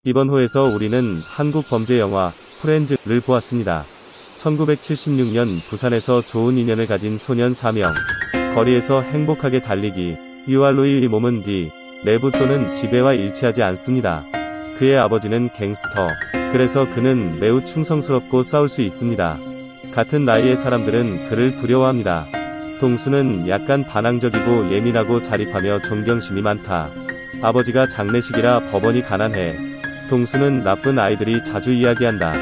이번 호에서 우리는 한국 범죄 영화 프렌즈를 보았습니다. 1976년 부산에서 좋은 인연을 가진 소년 4명. 거리에서 행복하게 달리기. 유알로이의 몸은 내부 또는 지배와 일치하지 않습니다. 그의 아버지는 갱스터. 그래서 그는 매우 충성스럽고 싸울 수 있습니다. 같은 나이의 사람들은 그를 두려워합니다. 동수는 약간 반항적이고 예민하고 자립하며 존경심이 많다. 아버지가 장례식이라 법원이 가난해. 동수는 나쁜 아이들이 자주 이야기한다.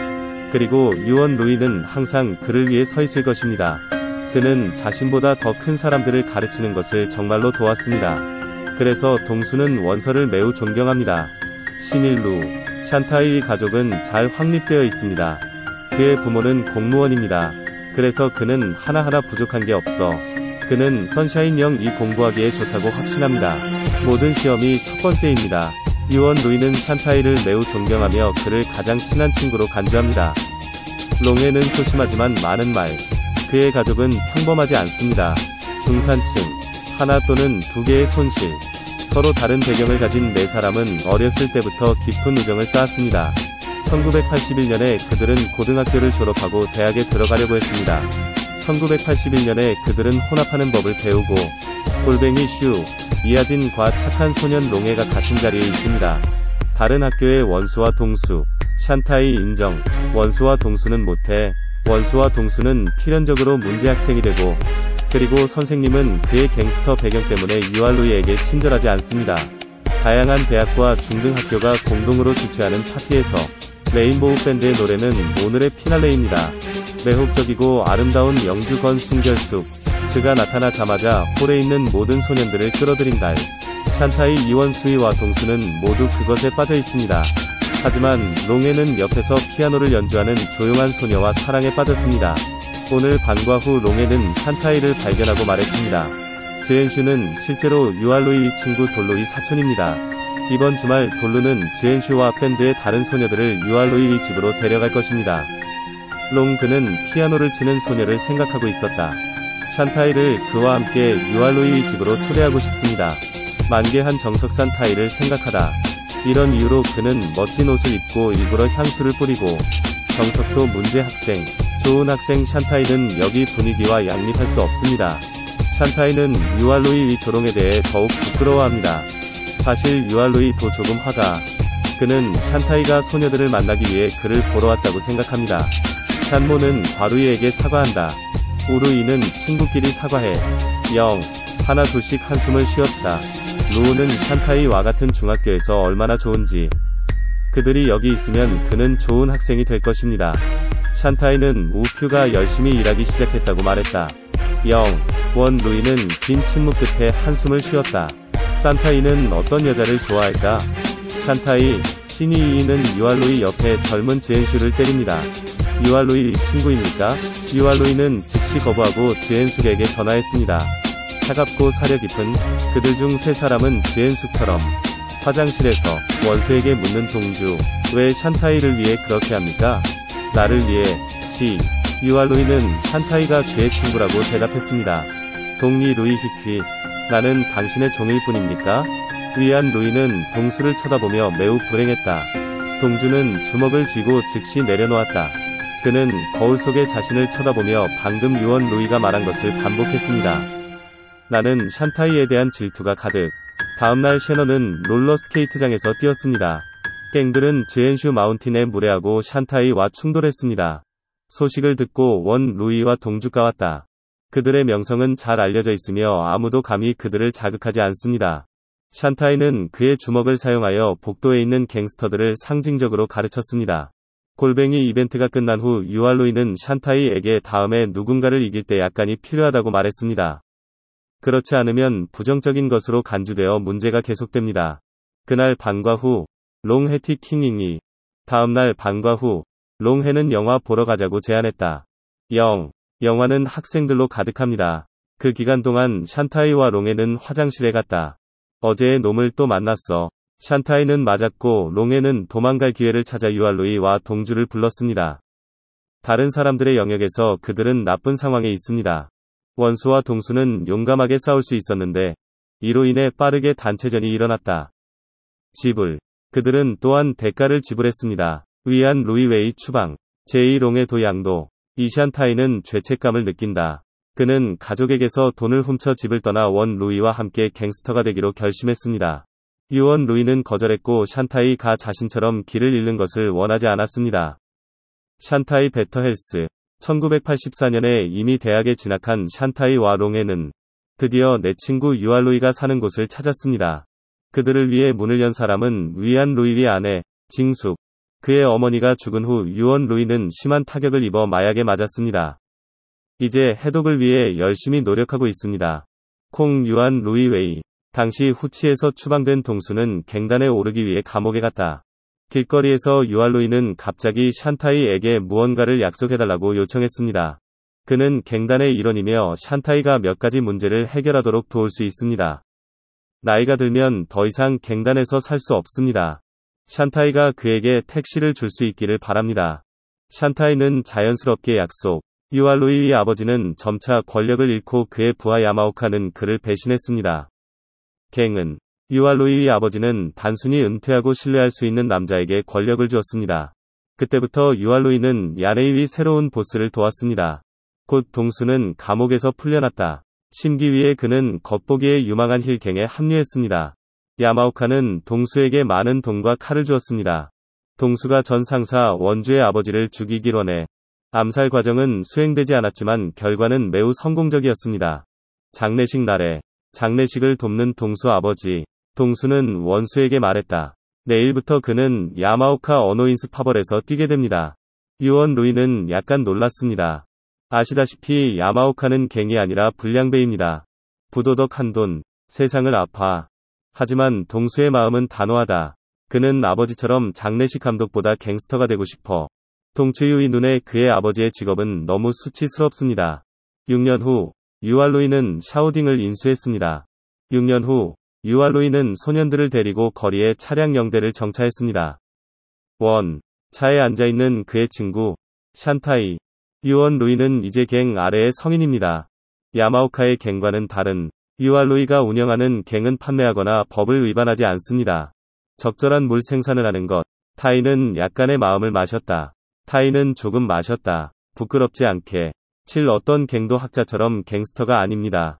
그리고 유언 루이는 항상 그를 위해 서 있을 것입니다. 그는 자신보다 더 큰 사람들을 가르치는 것을 정말로 도왔습니다. 그래서 동수는 원서를 매우 존경합니다. 신일루, 샨타이의 가족은 잘 확립되어 있습니다. 그의 부모는 공무원입니다. 그래서 그는 하나하나 부족한 게 없어. 그는 선샤인 영이 공부하기에 좋다고 확신합니다. 모든 시험이 첫 번째입니다. 유언 루이는 샨타이를 매우 존경하며 그를 가장 친한 친구로 간주합니다. 롱에는 소심하지만 많은 말. 그의 가족은 평범하지 않습니다. 중산층, 하나 또는 두 개의 손실. 서로 다른 배경을 가진 네 사람은 어렸을 때부터 깊은 우정을 쌓았습니다. 1981년에 그들은 고등학교를 졸업하고 대학에 들어가려고 했습니다. 1981년에 그들은 혼합하는 법을 배우고 골뱅이 슈, 이하진과 착한 소년 롱에가 같은 자리에 있습니다. 다른 학교의 원수와 동수, 샨타이 인정. 원수와 동수는 못해. 원수와 동수는 필연적으로 문제 학생이 되고, 그리고 선생님은 그의 갱스터 배경 때문에 유알루이에게 친절하지 않습니다. 다양한 대학과 중등학교가 공동으로 주최하는 파티에서 레인보우 밴드의 노래는 오늘의 피날레입니다. 매혹적이고 아름다운 영주건 순결숙. 그가 나타나자마자 홀에 있는 모든 소년들을 끌어들인다. 샨타이 이원수이와 동수는 모두 그것에 빠져 있습니다. 하지만 롱에는 옆에서 피아노를 연주하는 조용한 소녀와 사랑에 빠졌습니다. 오늘 반과 후 롱에는 샨타이를 발견하고 말했습니다. 즈엔슈는 실제로 유알루이 친구 돌루의 사촌입니다. 이번 주말 돌루는 즈엔슈와 밴드의 다른 소녀들을 유알루이 집으로 데려갈 것입니다. 그는 피아노를 치는 소녀를 생각하고 있었다. 샨타이를 그와 함께 유알루이 집으로 초대하고 싶습니다. 만개한 정석산 타이를 생각하다. 이런 이유로 그는 멋진 옷을 입고 일부러 향수를 뿌리고, 정석도 문제 학생, 좋은 학생 샨타이는 여기 분위기와 양립할 수 없습니다. 샨타이는 유알루이의 조롱에 대해 더욱 부끄러워합니다. 사실 유알루이도 조금 화가. 그는 샨타이가 소녀들을 만나기 위해 그를 보러 왔다고 생각합니다. 샨모는 과루이에게 사과한다. 우루이는 친구끼리 사과해. 하나 둘씩 한숨을 쉬었다. 루우는 샨타이와 같은 중학교에서 얼마나 좋은지. 그들이 여기 있으면 그는 좋은 학생이 될 것입니다. 샨타이는 우큐가 열심히 일하기 시작했다고 말했다. 루이는 긴 침묵 끝에 한숨을 쉬었다. 산타이는 어떤 여자를 좋아할까? 샨타이, 시니이는 유알루이 옆에 젊은 즈엔슈를 때립니다. 유알루이 친구입니까? 유알루이는 즉시 거부하고 즈엔숙에게 전화했습니다. 차갑고 사려 깊은 그들 중 세 사람은 즈엔숙처럼 화장실에서 원수에게 묻는 동주. 왜 샨타이를 위해 그렇게 합니까? 나를 위해. 유알루이는 샨타이가 그의 친구라고 대답했습니다. 동리 루이 히퀴. 나는 당신의 종일 뿐입니까? 위안 루이는 동수를 쳐다보며 매우 불행했다. 동주는 주먹을 쥐고 즉시 내려놓았다. 그는 거울 속에 자신을 쳐다보며 방금 유언 루이가 말한 것을 반복했습니다. 나는 샨타이에 대한 질투가 가득. 다음날 셰너는 롤러스케이트장에서 뛰었습니다. 갱들은 즈엔슈 마운틴에 무례하고 샨타이와 충돌했습니다. 소식을 듣고 원 루이와 동주가 왔다. 그들의 명성은 잘 알려져 있으며 아무도 감히 그들을 자극하지 않습니다. 샨타이는 그의 주먹을 사용하여 복도에 있는 갱스터들을 상징적으로 가르쳤습니다. 골뱅이 이벤트가 끝난 후 유알루이는 샨타이에게 다음에 누군가를 이길 때 약간이 필요하다고 말했습니다. 그렇지 않으면 부정적인 것으로 간주되어 문제가 계속됩니다. 그날 밤과 후 롱해티 킹잉이 다음날 밤과 후 롱해는 영화 보러 가자고 제안했다. 영화는 학생들로 가득합니다. 그 기간 동안 샨타이와 롱해는 화장실에 갔다. 어제의 놈을 또 만났어. 샨타이는 맞았고 롱해는 도망갈 기회를 찾아 유알루이와 동주를 불렀습니다. 다른 사람들의 영역에서 그들은 나쁜 상황에 있습니다. 원수와 동수는 용감하게 싸울 수 있었는데 이로 인해 빠르게 단체전이 일어났다. 지불. 그들은 또한 대가를 지불했습니다. 위안 루이웨이 추방, 제2롱의 도양도. 이샨타이는 죄책감을 느낀다. 그는 가족에게서 돈을 훔쳐 집을 떠나 원 루이와 함께 갱스터가 되기로 결심했습니다. 유원 루이는 거절했고 샨타이가 자신처럼 길을 잃는 것을 원하지 않았습니다. 샨타이 베터헬스. 1984년에 이미 대학에 진학한 샨타이와 롱에는 드디어 내 친구 유알루이가 사는 곳을 찾았습니다. 그들을 위해 문을 연 사람은 위안 루이의 아내, 징숙. 그의 어머니가 죽은 후 유원 루이는 심한 타격을 입어 마약에 맞았습니다. 이제 해독을 위해 열심히 노력하고 있습니다. 콩 유안 루이웨이. 당시 후치에서 추방된 동수는 갱단에 오르기 위해 감옥에 갔다. 길거리에서 유알루이는 갑자기 샨타이에게 무언가를 약속해달라고 요청했습니다. 그는 갱단의 일원이며 샨타이가 몇 가지 문제를 해결하도록 도울 수 있습니다. 나이가 들면 더 이상 갱단에서 살 수 없습니다. 샨타이가 그에게 택시를 줄 수 있기를 바랍니다. 샨타이는 자연스럽게 약속. 유알루이의 아버지는 점차 권력을 잃고 그의 부하 야마오카는 그를 배신했습니다. 갱은 유알루이의 아버지는 단순히 은퇴하고 신뢰할 수 있는 남자에게 권력을 주었습니다. 그때부터 유알루이는 야레이의 새로운 보스를 도왔습니다. 곧 동수는 감옥에서 풀려났다. 심기위에 그는 겉보기에 유망한 힐갱에 합류했습니다. 야마오카는 동수에게 많은 돈과 칼을 주었습니다. 동수가 전 상사 원주의 아버지를 죽이길 원해. 암살 과정은 수행되지 않았지만 결과는 매우 성공적이었습니다. 장례식 날에 장례식을 돕는 동수 아버지. 동수는 원수에게 말했다. 내일부터 그는 야마오카 어노인스 파벌에서 뛰게 됩니다. 유원 루이는 약간 놀랐습니다. 아시다시피 야마오카는 갱이 아니라 불량배입니다. 부도덕 한돈, 세상을 아파. 하지만 동수의 마음은 단호하다. 그는 아버지처럼 장례식 감독보다 갱스터가 되고 싶어. 동추유의 눈에 그의 아버지의 직업은 너무 수치스럽습니다. 6년 후, 유알루이는 샤오딩을 인수했습니다. 6년 후, 유알루이는 소년들을 데리고 거리에 차량 0대를 정차했습니다. 차에 앉아있는 그의 친구, 샨타이. 유원 루이는 이제 갱 아래의 성인입니다. 야마오카의 갱과는 다른, 유알루이가 운영하는 갱은 판매하거나 법을 위반하지 않습니다. 적절한 물 생산을 하는 것. 타이는 약간의 마음을 마셨다. 타이는 조금 마셨다. 부끄럽지 않게. 어떤 갱도 학자처럼 갱스터가 아닙니다.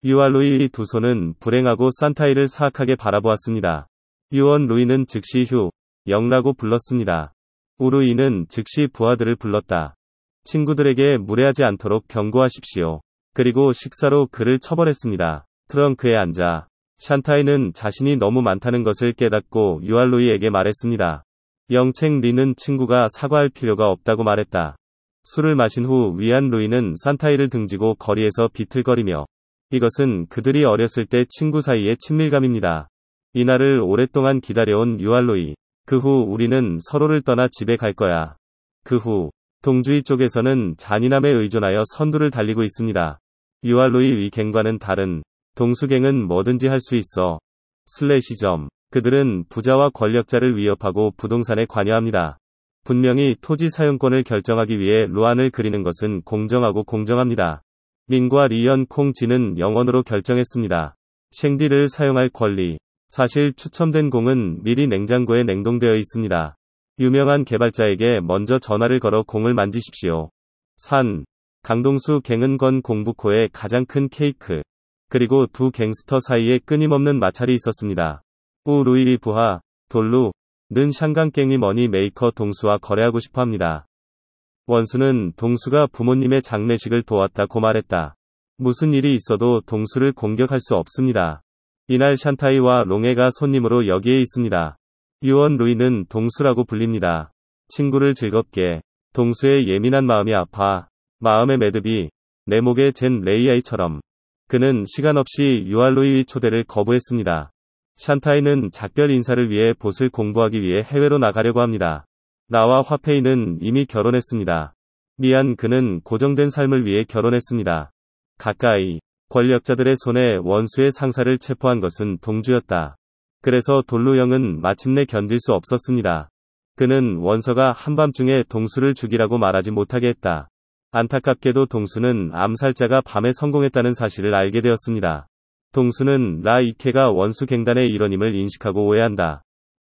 유알루이의 두 손은 불행하고 산타이를 사악하게 바라보았습니다. 유원 루이는 즉시 영라고 불렀습니다. 우루이는 즉시 부하들을 불렀다. 친구들에게 무례하지 않도록 경고하십시오. 그리고 식사로 그를 처벌했습니다. 트렁크에 앉아. 샨타이는 자신이 너무 많다는 것을 깨닫고 유알루이에게 말했습니다. 영책 리는 친구가 사과할 필요가 없다고 말했다. 술을 마신 후 위안 루이는 산타이를 등지고 거리에서 비틀거리며 이것은 그들이 어렸을 때 친구 사이의 친밀감입니다. 이날을 오랫동안 기다려온 유알루이. 그 후 우리는 서로를 떠나 집에 갈 거야. 그 후 동주의 쪽에서는 잔인함에 의존하여 선두를 달리고 있습니다. 유알루이 위 갱과는 다른 동수갱은 뭐든지 할 수 있어. 그들은 부자와 권력자를 위협하고 부동산에 관여합니다. 분명히 토지 사용권을 결정하기 위해 루안을 그리는 것은 공정하고 공정합니다. 링과 리연 콩지는 영원으로 결정했습니다. 쉥디를 사용할 권리. 사실 추첨된 공은 미리 냉장고에 냉동되어 있습니다. 유명한 개발자에게 먼저 전화를 걸어 공을 만지십시오. 강동수 갱은 건 공부코의 가장 큰 케이크. 그리고 두 갱스터 사이에 끊임없는 마찰이 있었습니다. 우루이리 부하, 돌루는 샹강갱이 머니 메이커 동수와 거래하고 싶어합니다. 원수는 동수가 부모님의 장례식을 도왔다고 말했다. 무슨 일이 있어도 동수를 공격할 수 없습니다. 이날 샨타이와 롱에가 손님으로 여기에 있습니다. 유원 루이는 동수라고 불립니다. 친구를 즐겁게. 동수의 예민한 마음이 아파. 마음의 매듭이 내 목에 잰 레이아이처럼. 그는 시간 없이 유알루이의 초대를 거부했습니다. 샨타이는 작별 인사를 위해 봇을 공부하기 위해 해외로 나가려고 합니다. 나와 화페이는 이미 결혼했습니다. 그는 고정된 삶을 위해 결혼했습니다. 가까이. 권력자들의 손에 원수의 상사를 체포한 것은 동주였다. 그래서 돌루형은 마침내 견딜 수 없었습니다. 그는 원서가 한밤중에 동수를 죽이라고 말하지 못하게 했다. 안타깝게도 동수는 암살자가 밤에 성공했다는 사실을 알게 되었습니다. 동수는 라 이케가 원수 갱단의 일원임을 인식하고 오해한다.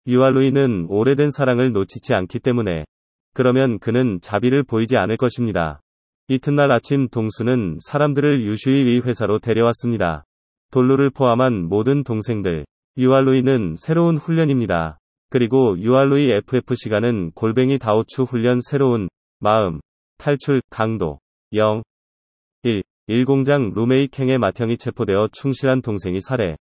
유알루이는 오래된 사랑을 놓치지 않기 때문에. 그러면 그는 자비를 보이지 않을 것입니다. 이튿날 아침 동수는 사람들을 유슈이의 회사로 데려왔습니다. 돌루를 포함한 모든 동생들. 유알루이는 새로운 훈련입니다. 그리고 유알루이 FF 시간은 골뱅이 다오추 훈련 새로운 마음, 탈출, 강도, 0, 1, 1공장 룸메이트 행에 맏형이 체포되어 충실한 동생이 살해.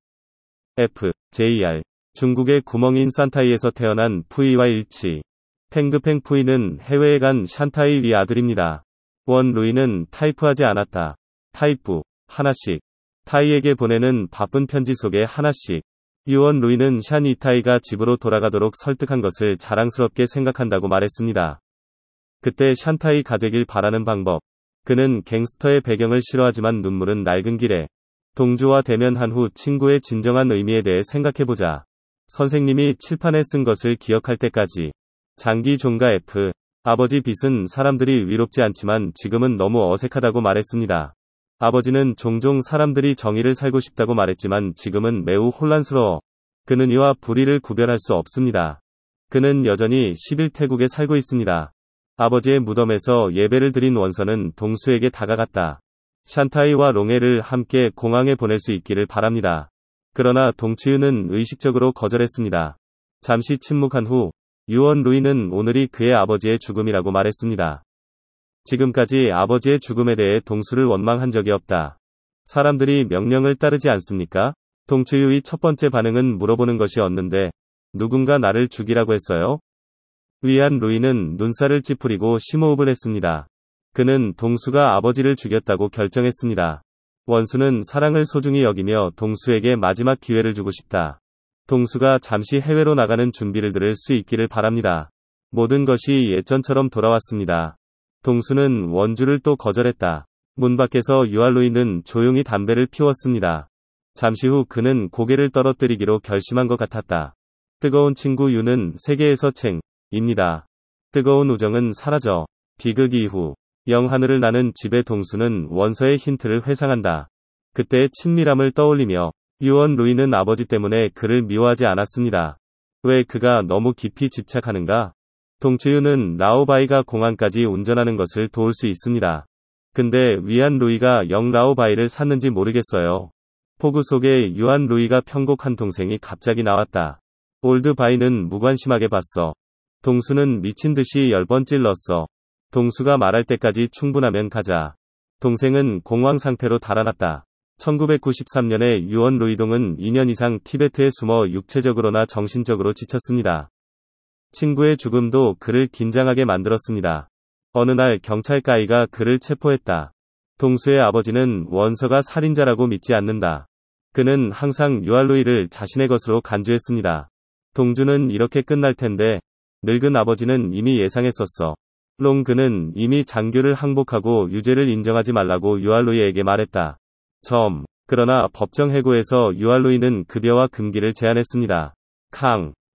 F, JR, 중국의 구멍인 산타이에서 태어난 푸이와 일치. 팽그팽 푸이는 해외에 간 샨타이 위 아들입니다. 원 루이는 타이프하지 않았다. 타이프, 하나씩. 타이에게 보내는 바쁜 편지 속에 하나씩. 유원 루이는 샨 이타이가 집으로 돌아가도록 설득한 것을 자랑스럽게 생각한다고 말했습니다. 그때 샨타이가 되길 바라는 방법. 그는 갱스터의 배경을 싫어하지만 눈물은 낡은 길에. 동주와 대면한 후 친구의 진정한 의미에 대해 생각해보자. 선생님이 칠판에 쓴 것을 기억할 때까지. 장기 종가 F. 아버지 빚은 사람들이 위롭지 않지만 지금은 너무 어색하다고 말했습니다. 아버지는 종종 사람들이 정의를 살고 싶다고 말했지만 지금은 매우 혼란스러워. 그는 이와 불의를 구별할 수 없습니다. 그는 여전히 11태국에 살고 있습니다. 아버지의 무덤에서 예배를 드린 원서는 동수에게 다가갔다. 샨타이와 롱해를 함께 공항에 보낼 수 있기를 바랍니다. 그러나 동치유는 의식적으로 거절했습니다. 잠시 침묵한 후 유원 루이는 오늘이 그의 아버지의 죽음이라고 말했습니다. 지금까지 아버지의 죽음에 대해 동수를 원망한 적이 없다. 사람들이 명령을 따르지 않습니까? 동치유의 첫 번째 반응은 물어보는 것이었는데 누군가 나를 죽이라고 했어요? 위안 루이는 눈살을 찌푸리고 심호흡을 했습니다. 그는 동수가 아버지를 죽였다고 결정했습니다. 원수는 사랑을 소중히 여기며 동수에게 마지막 기회를 주고 싶다. 동수가 잠시 해외로 나가는 준비를 들을 수 있기를 바랍니다. 모든 것이 예전처럼 돌아왔습니다. 동수는 원주를 또 거절했다. 문 밖에서 유알루이는 조용히 담배를 피웠습니다. 잠시 후 그는 고개를 떨어뜨리기로 결심한 것 같았다. 뜨거운 친구 유는 세계에서 입니다. 뜨거운 우정은 사라져. 비극 이후 영하늘을 나는 집의 동수는 원서의 힌트를 회상한다. 그때의 친밀함을 떠올리며 유원 루이는 아버지 때문에 그를 미워하지 않았습니다. 왜 그가 너무 깊이 집착하는가? 동치유는 라오바이가 공항까지 운전하는 것을 도울 수 있습니다. 근데 위안 루이가 영 라오바이를 샀는지 모르겠어요. 폭우 속에 유안 루이가 편곡한 동생이 갑자기 나왔다. 올드바이는 무관심하게 봤어. 동수는 미친 듯이 10번 찔렀어. 동수가 말할 때까지 충분하면 가자. 동생은 공황 상태로 달아났다. 1993년에 유원 루이동은 2년 이상 티베트에 숨어 육체적으로나 정신적으로 지쳤습니다. 친구의 죽음도 그를 긴장하게 만들었습니다. 어느 날 경찰가이가 그를 체포했다. 동수의 아버지는 원서가 살인자라고 믿지 않는다. 그는 항상 유알루이를 자신의 것으로 간주했습니다. 동주는 이렇게 끝날 텐데 늙은 아버지는 이미 예상했었어. 롱그는 이미 장교를 항복하고 유죄를 인정하지 말라고 유알루이에게 말했다. 그러나 법정 해고에서 유알루이는 급여와 금기를 제한했습니다.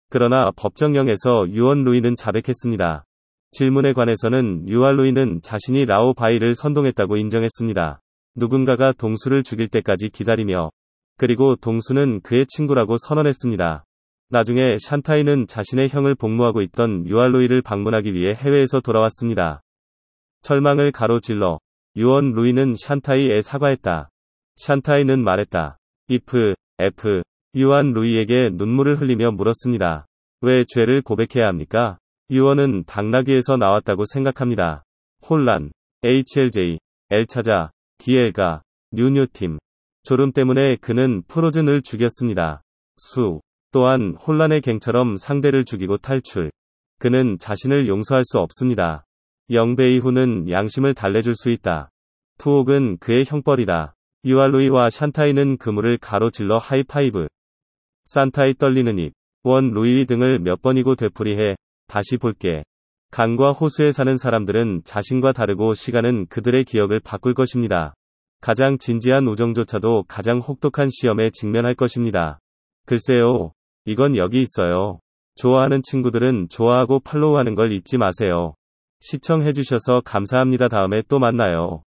그러나 법정령에서 유원 루이는 자백했습니다. 질문에 관해서는 유알루이는 자신이 라오바이를 선동했다고 인정했습니다. 누군가가 동수를 죽일 때까지 기다리며 그리고 동수는 그의 친구라고 선언했습니다. 나중에 샨타이는 자신의 형을 복무하고 있던 유알루이를 방문하기 위해 해외에서 돌아왔습니다. 절망을 가로질러 유원 루이는 샨타이에 사과했다. 샨타이는 말했다. F. 유안 루이에게 눈물을 흘리며 물었습니다. 왜 죄를 고백해야 합니까? 유언은 당나귀에서 나왔다고 생각합니다. 혼란. HLJ. 엘차자. DL가. 뉴뉴팀. 졸음 때문에 그는 프로즌을 죽였습니다. 또한 혼란의 갱처럼 상대를 죽이고 탈출. 그는 자신을 용서할 수 없습니다. 영베이후는 양심을 달래줄 수 있다. 투옥은 그의 형벌이다. 유알루이와 샨타이는 그물을 가로질러 하이파이브. 산타이 떨리는 입. 원 루이 등을 몇 번이고 되풀이해. 다시 볼게. 강과 호수에 사는 사람들은 자신과 다르고 시간은 그들의 기억을 바꿀 것입니다. 가장 진지한 우정조차도 가장 혹독한 시험에 직면할 것입니다. 글쎄요. 이건 여기 있어요. 좋아하는 친구들은 좋아하고 팔로우하는 걸 잊지 마세요. 시청해주셔서 감사합니다. 다음에 또 만나요.